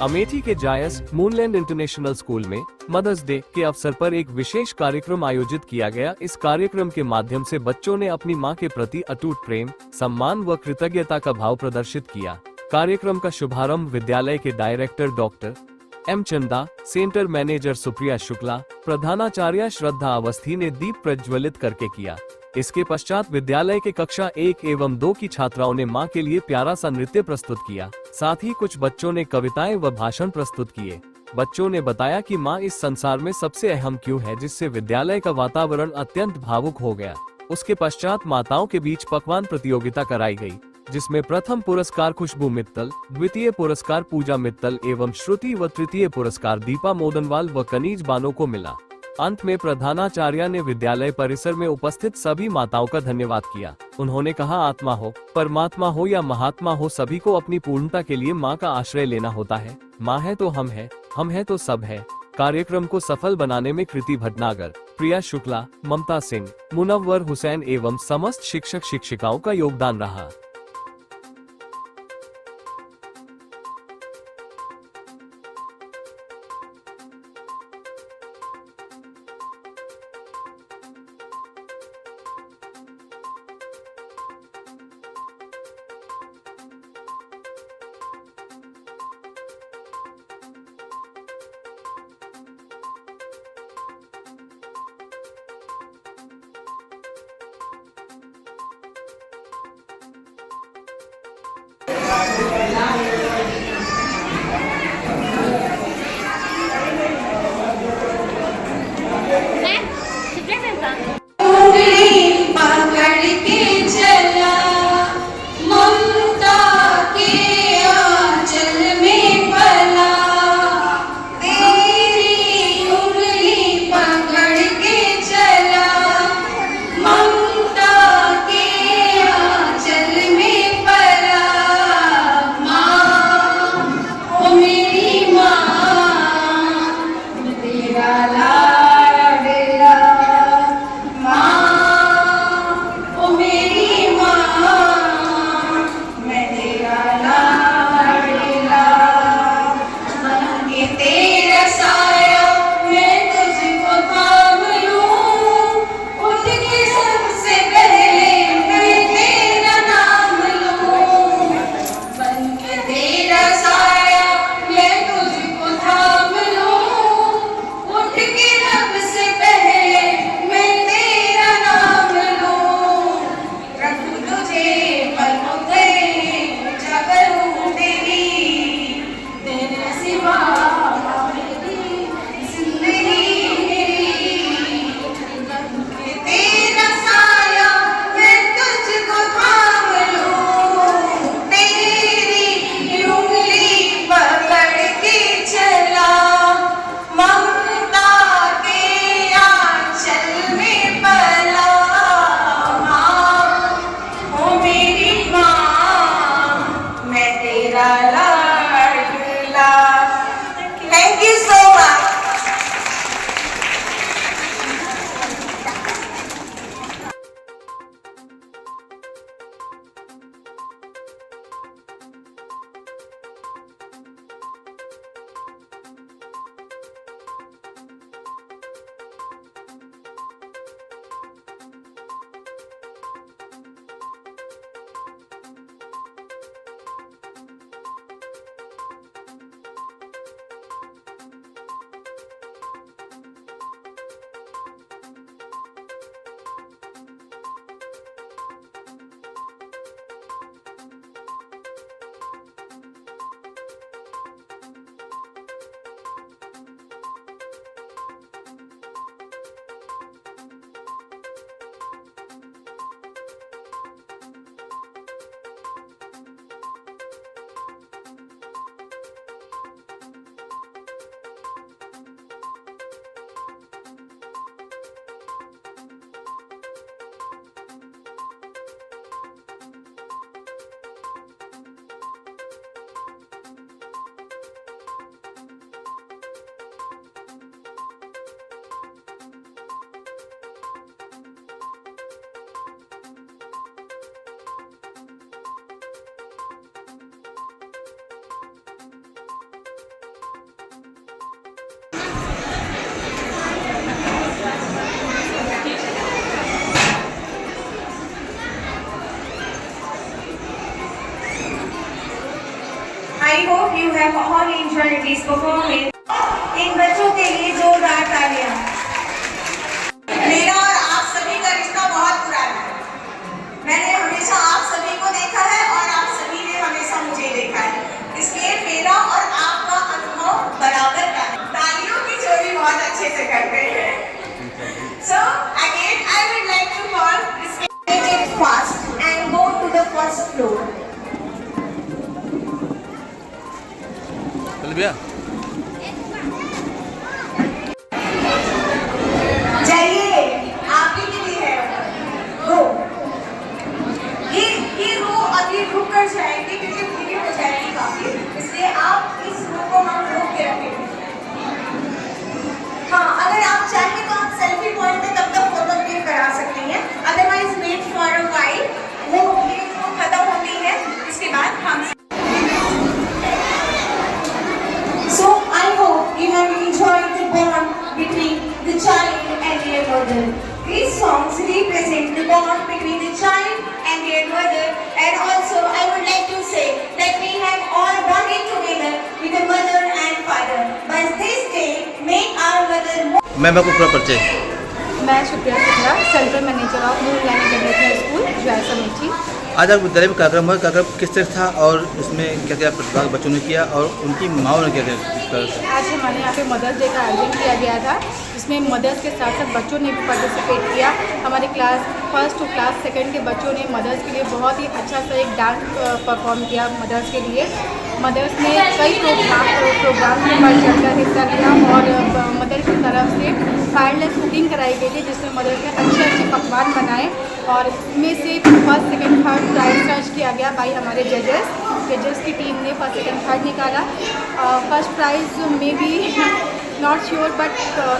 अमेठी के Jais moonland International school में mother's day के अवसर पर एक विशेष कार्यक्रम आयोजित किया गया। इस कार्यक्रम के माध्यम से बच्चों ने अपनी मां के प्रति अटूट प्रेम, सम्मान व कृतज्ञता का भाव प्रदर्शित किया। कार्यक्रम का शुभारंभ विद्यालय के डायरेक्टर डॉक्टर एम चंदा, सेंटर मैनेजर सुप्रिया शुक्ला, प्रधानाचार्य श्रद्धा अवस्थी ने दीप प्रज्वलित करके किया। इसके पश्चात विद्यालय के कक्षा 1 एवं 2 की छात्राओं ने मां के लिए प्यारा सा नृत्य प्रस्तुत किया। साथ ही कुछ बच्चों ने कविताएं व भाषण प्रस्तुत किए। बच्चों ने बताया कि मां इस संसार में सबसे अहम क्यों है, जिससे विद्यालय का वातावरण अत्यंत भावुक हो गया। उसके पश्चात माताओं के बीच पकवान प्रतियोगिता कराई गई, जिसमें प्रथम पुरस्कार खुशबू मित्तल, द्वितीय पुरस्कार पूजा मित्तल एवं श्रुति व तृतीय पुरस्कार दीपा मोदनवाल व कनीज बानो को मिला। अंत में प्रधानाचार्य ने विद्यालय परिसर में उपस्थित सभी माताओं का धन्यवाद किया। उन्होंने कहा, आत्मा हो, परमात्मा हो या महात्मा हो, सभी को अपनी पूर्णता के लिए मां का आश्रय लेना होता है। मां है तो हम है तो सब है। कार्यक्रम को सफल बनाने में कृति भटनागर, प्रिया शुक्ला, ममता सिंह, मुनव्वर हुसैन एवं समस्त शिक्षक शिक्षिकाओं का योगदान रहा। I hope you have all enjoyed this performance. इन बच्चों के लिए जोरदार तालियां। मेरा और आप सभी का रिश्ता बहुत पुराना है। मैंने हमेशा आप सभी को देखा है और आप सभी ने हमेशा मुझे देखा है, इसलिए मेरा और आपका अनुभव बराबर का है। तालियों की चोरी बहुत अच्छे से करते हैं। So again I would like to call this fast and go to the first floor. चल भैया जाइए, आपकी भी है। गो। ये रो अभी रुक कर जाएगी क्योंकि भीड़ हो जाएगी काफी, इसलिए आप इस रो को हम रोक के रखेंगे। हाँ, अगर आप चाहें तो आप सेल्फी पॉइंट पे तब तक फोटो क्लिक करा सकती हैं, otherwise wait for a while. वो भीड़ तो खत्म होती है, इसके बाद हम So I hope you have enjoyed the bond between the child and their mother. These songs represent the bond between the child and their mother, and also I would like to say that we have all bonded together with the mother and father. But this day make our mother more. मैं को पूरा परिचय। मैं Supriya Shukla, central manager of moonlight international school Jais Amethi. आज आप विद्यालय में कार्यक्रम हुआ, कार्यक्रम किस तरह था और इसमें क्या क्या प्रतिभाग बच्चों ने किया और उनकी माओ ने क्या क्या किया? आज हमारे यहाँ पे मदर्स डे का आयोजन किया गया था, जिसमें मदर्स के साथ साथ बच्चों ने भी पार्टिसिपेट किया। हमारे class first to class second के बच्चों ने मदर्स के लिए बहुत ही अच्छा सा एक डांस परफॉर्म किया मदर्स के लिए। मदर्स ने कई प्रोग्राम में बढ़ चढ़कर हिस्सा लिया और मदर की तरफ से फायरलेस कुकिंग कराई गई थी, जिसमें मदर्स ने अच्छे पकवान बनाए और इसमें से first second third prize search किया गया बाई हमारे जजेस की टीम ने फर्स्ट सेकंड थर्ड निकाला। फर्स्ट प्राइज़ में भी not sure but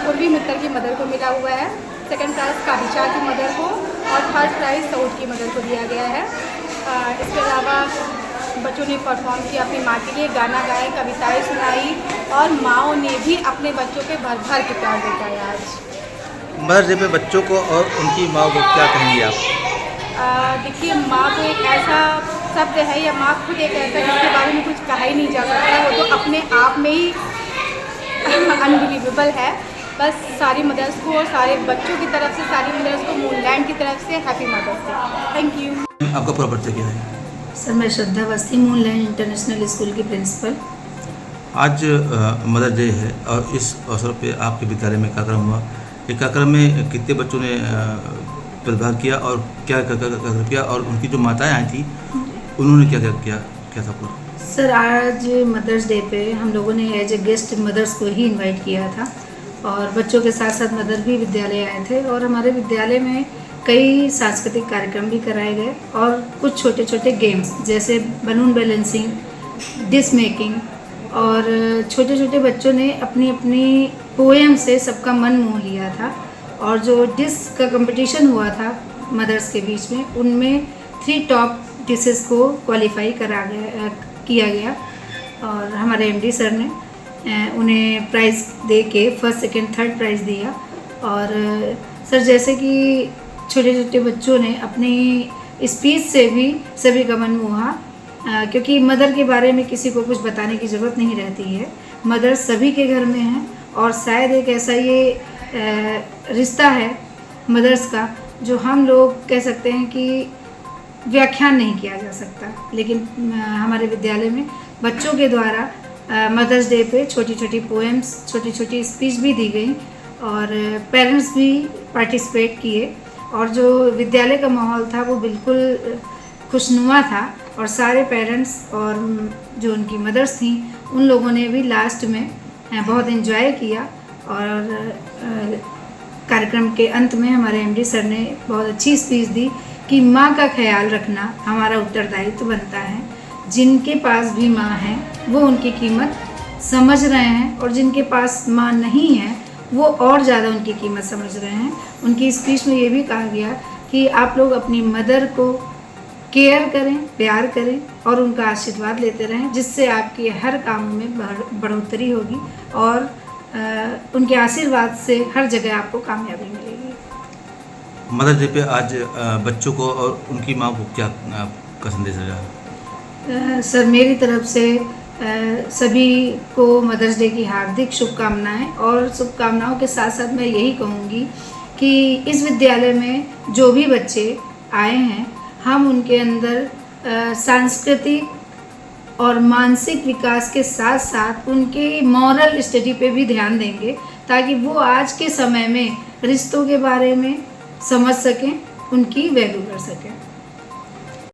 Urvi Mittar की मदर को मिला हुआ है, सेकंड प्राइज़ काबिचा की मदर को और थर्ड प्राइज़ सऊद की मदर को दिया गया है। इसके अलावा बच्चों ने परफॉर्म किया अपनी माँ के लिए, गाना गाए, कविताएं सुनाई और माँओं ने भी अपने बच्चों के भर भर के प्यार दिखाया। आज मदर्स डे पे बच्चों को और उनकी माँ को क्या कहेंगे आप? देखिए, माँ तो एक ऐसा शब्द है या माँ खुद एक ऐसा जिसके बारे में कुछ कहा ही नहीं जा सकता, वो तो अपने आप में ही अनबिलीवेबल है। बस सारी मदर्स को और सारे बच्चों की तरफ से सारी मदर्स को मूनलैंड की तरफ से happy mother's day. Thank you. आपका पूरा परिचय क्या है? सर, मैं Shraddha Awasthi, Moonland International School की प्रिंसिपल। आज मदर्स डे है और इस अवसर पे आपके विद्यालय में कार्यक्रम हुआ। एक कार्यक्रम में कितने बच्चों ने प्रतिभाग किया और क्या किया और उनकी जो माताएं आई थी उन्होंने क्या क्या था पूरा? सर, आज मदर्स डे पे हम लोगों ने एज ए गेस्ट मदर्स को ही इनवाइट किया था और बच्चों के साथ साथ मदर भी विद्यालय आए थे और हमारे विद्यालय में कई सांस्कृतिक कार्यक्रम भी कराए गए और कुछ छोटे छोटे गेम्स जैसे बलून बैलेंसिंग, डिश मेकिंग और छोटे छोटे बच्चों ने अपनी अपनी पोएम से सबका मन मोह लिया था। और जो डिश का कंपटीशन हुआ था मदर्स के बीच में, उनमें 3 टॉप डिशेस को क्वालिफाई किया गया और हमारे एमडी सर ने उन्हें प्राइज़ दे के फर्स्ट सेकंड थर्ड प्राइज़ दिया। और सर, जैसे कि छोटे छोटे बच्चों ने अपनी स्पीच से भी सभी का मन मोहा, क्योंकि मदर के बारे में किसी को कुछ बताने की ज़रूरत नहीं रहती है। मदर सभी के घर में है और शायद एक ऐसा ये रिश्ता है मदर्स का जो हम लोग कह सकते हैं कि व्याख्यान नहीं किया जा सकता। लेकिन हमारे विद्यालय में बच्चों के द्वारा मदर्स डे पे छोटी छोटी पोएम्स, छोटी छोटी स्पीच भी दी गई और पेरेंट्स भी पार्टिसिपेट किए और जो विद्यालय का माहौल था वो बिल्कुल खुशनुमा था और सारे पेरेंट्स और जो उनकी मदर्स थी उन लोगों ने भी लास्ट में बहुत एंजॉय किया। और कार्यक्रम के अंत में हमारे एमडी सर ने बहुत अच्छी स्पीच दी कि माँ का ख्याल रखना हमारा उत्तरदायित्व बनता है। जिनके पास भी माँ है वो उनकी कीमत समझ रहे हैं और जिनके पास माँ नहीं है वो और ज़्यादा उनकी कीमत समझ रहे हैं। उनकी स्पीच में ये भी कहा गया कि आप लोग अपनी मदर को केयर करें, प्यार करें और उनका आशीर्वाद लेते रहें, जिससे आपके हर काम में बढ़ोतरी होगी और उनके आशीर्वाद से हर जगह आपको कामयाबी मिलेगी। मदर्स डे पे आज बच्चों को और उनकी माँ को क्या आपका संदेश रहेगा? सर, मेरी तरफ से सभी को मदर्स डे की हार्दिक शुभकामनाएं। और शुभकामनाओं के साथ साथ मैं यही कहूँगी कि इस विद्यालय में जो भी बच्चे आए हैं, हम उनके अंदर सांस्कृतिक और मानसिक विकास के साथ साथ उनके मॉरल स्टडी पे भी ध्यान देंगे, ताकि वो आज के समय में रिश्तों के बारे में समझ सकें, उनकी वैल्यू कर सकें।